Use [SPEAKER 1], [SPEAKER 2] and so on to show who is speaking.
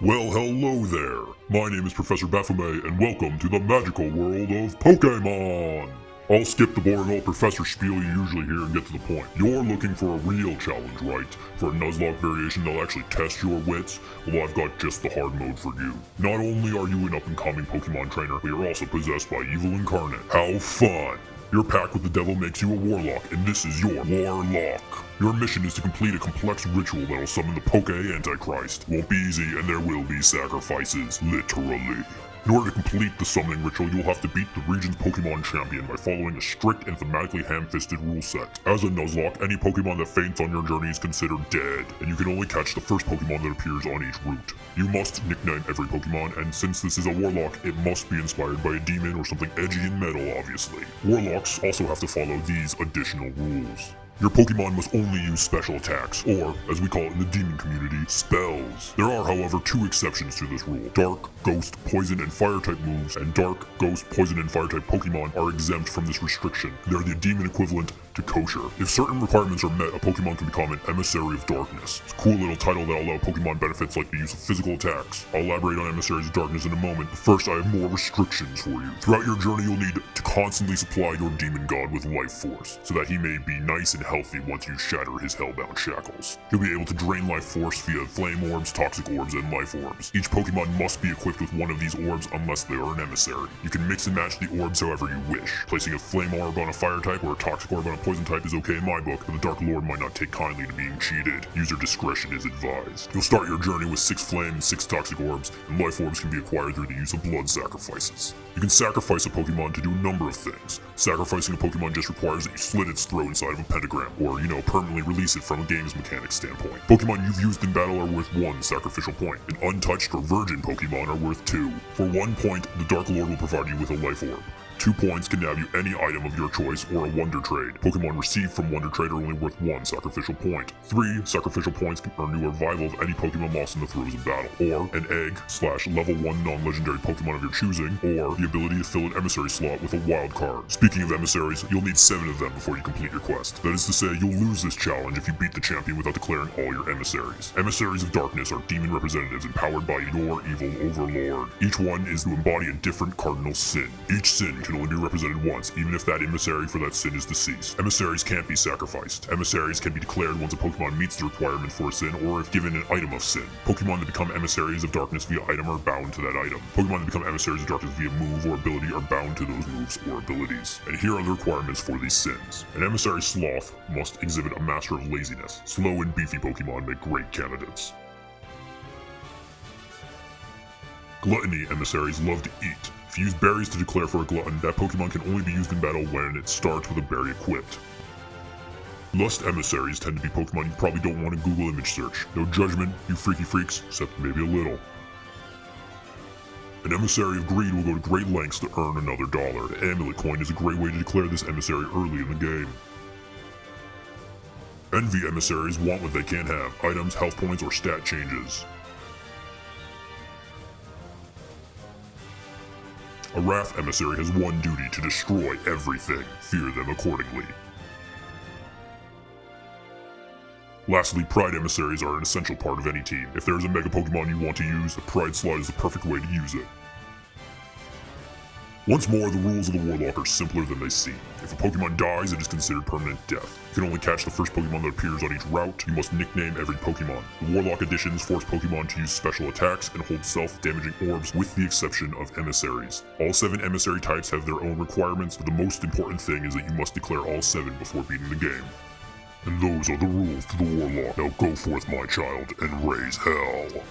[SPEAKER 1] Well, hello there. My name is Professor Baphomet, and welcome to the magical world of Pokemon. I'll skip the boring old professor spiel you usually hear and get to the point. You're looking for a real challenge, right? For a Nuzlocke variation that'll actually test your wits? Well, I've got just the hard mode for you. Not only are you an up-and-coming Pokemon trainer, but you're also possessed by evil incarnate. How fun! Your pact with the devil makes you a Warlocke, and this is your Warlocke. Your mission is to complete a complex ritual that'll summon the Poke Antichrist. Won't be easy, and there will be sacrifices, literally. In order to complete the summoning ritual, you'll have to beat the region's Pokemon champion by following a strict and thematically ham-fisted rule set. As a Nuzlocke, any Pokemon that faints on your journey is considered dead, and you can only catch the first Pokemon that appears on each route. You must nickname every Pokemon, and since this is a Warlocke, it must be inspired by a demon or something edgy and metal, obviously. Warlocks also have to follow these additional rules. Your Pokemon must only use special attacks, or, as we call it in the demon community, spells. There are, however, two exceptions to this rule. Dark, Ghost, Poison, and Fire-type moves, and Dark, Ghost, Poison, and Fire-type Pokemon are exempt from this restriction. They're the demon equivalent to kosher. If certain requirements are met, a Pokemon can become an Emissary of Darkness. It's a cool little title that'll allow Pokemon benefits like the use of physical attacks. I'll elaborate on Emissaries of Darkness in a moment, but first I have more restrictions for you. Throughout your journey, you'll need to constantly supply your demon god with life force, so that he may be nice and healthy once you shatter his hellbound shackles. He'll be able to drain life force via flame orbs, toxic orbs, and life orbs. Each Pokemon must be equipped with one of these orbs unless they are an emissary. You can mix and match the orbs however you wish. Placing a flame orb on a fire type or a toxic orb on a poison type is okay in my book, but the Dark Lord might not take kindly to being cheated. User discretion is advised. You'll start your journey with 6 flame and 6 toxic orbs, and life orbs can be acquired through the use of blood sacrifices. You can sacrifice a Pokemon to do a number of things. Sacrificing a Pokemon just requires that you slit its throat inside of a pentagram, or, permanently release it from a game's mechanics standpoint. Pokemon you've used in battle are worth 1 sacrificial point, and untouched or virgin Pokemon are worth 2. For 1 point, the Dark Lord will provide you with a life orb. 2 points can nab you any item of your choice or a Wonder Trade. Pokemon received from Wonder Trade are only worth 1 sacrificial point. 3 sacrificial points can earn you a revival of any Pokemon lost in the throes of battle, or an egg/level 1 non-legendary Pokemon of your choosing, or the ability to fill an emissary slot with a wild card. Speaking of emissaries, you'll need 7 of them before you complete your quest. That is to say, you'll lose this challenge if you beat the champion without declaring all your emissaries. Emissaries of Darkness are demon representatives empowered by your evil overlord. Each one is to embody a different cardinal sin. Each sin can only be represented once, even if that emissary for that sin is deceased. Emissaries can't be sacrificed. Emissaries can be declared once a Pokemon meets the requirement for a sin, or if given an item of sin. Pokemon that become emissaries of darkness via item are bound to that item. Pokemon that become emissaries of darkness via move or ability are bound to those moves or abilities. And here are the requirements for these sins. An emissary sloth must exhibit a master of laziness. Slow and beefy Pokemon make great candidates. Gluttony emissaries love to eat. If you use berries to declare for a glutton, that Pokemon can only be used in battle when it starts with a berry equipped. Lust emissaries tend to be Pokemon you probably don't want to Google image search. No judgment, you freaky freaks, except maybe a little. An emissary of greed will go to great lengths to earn another dollar. The amulet coin is a great way to declare this emissary early in the game. Envy emissaries want what they can't have: items, health points, or stat changes. A Wrath emissary has one duty: to destroy everything. Fear them accordingly. Lastly, Pride emissaries are an essential part of any team. If there is a Mega Pokemon you want to use, a Pride slot is the perfect way to use it. Once more, the rules of the Warlocke are simpler than they seem. If a Pokemon dies, it is considered permanent death. You can only catch the first Pokemon that appears on each route. You must nickname every Pokemon. The Warlocke editions force Pokemon to use special attacks and hold self-damaging orbs, with the exception of emissaries. All 7 emissary types have their own requirements, but the most important thing is that you must declare all 7 before beating the game. And those are the rules to the Warlocke. Now go forth, my child, and raise hell.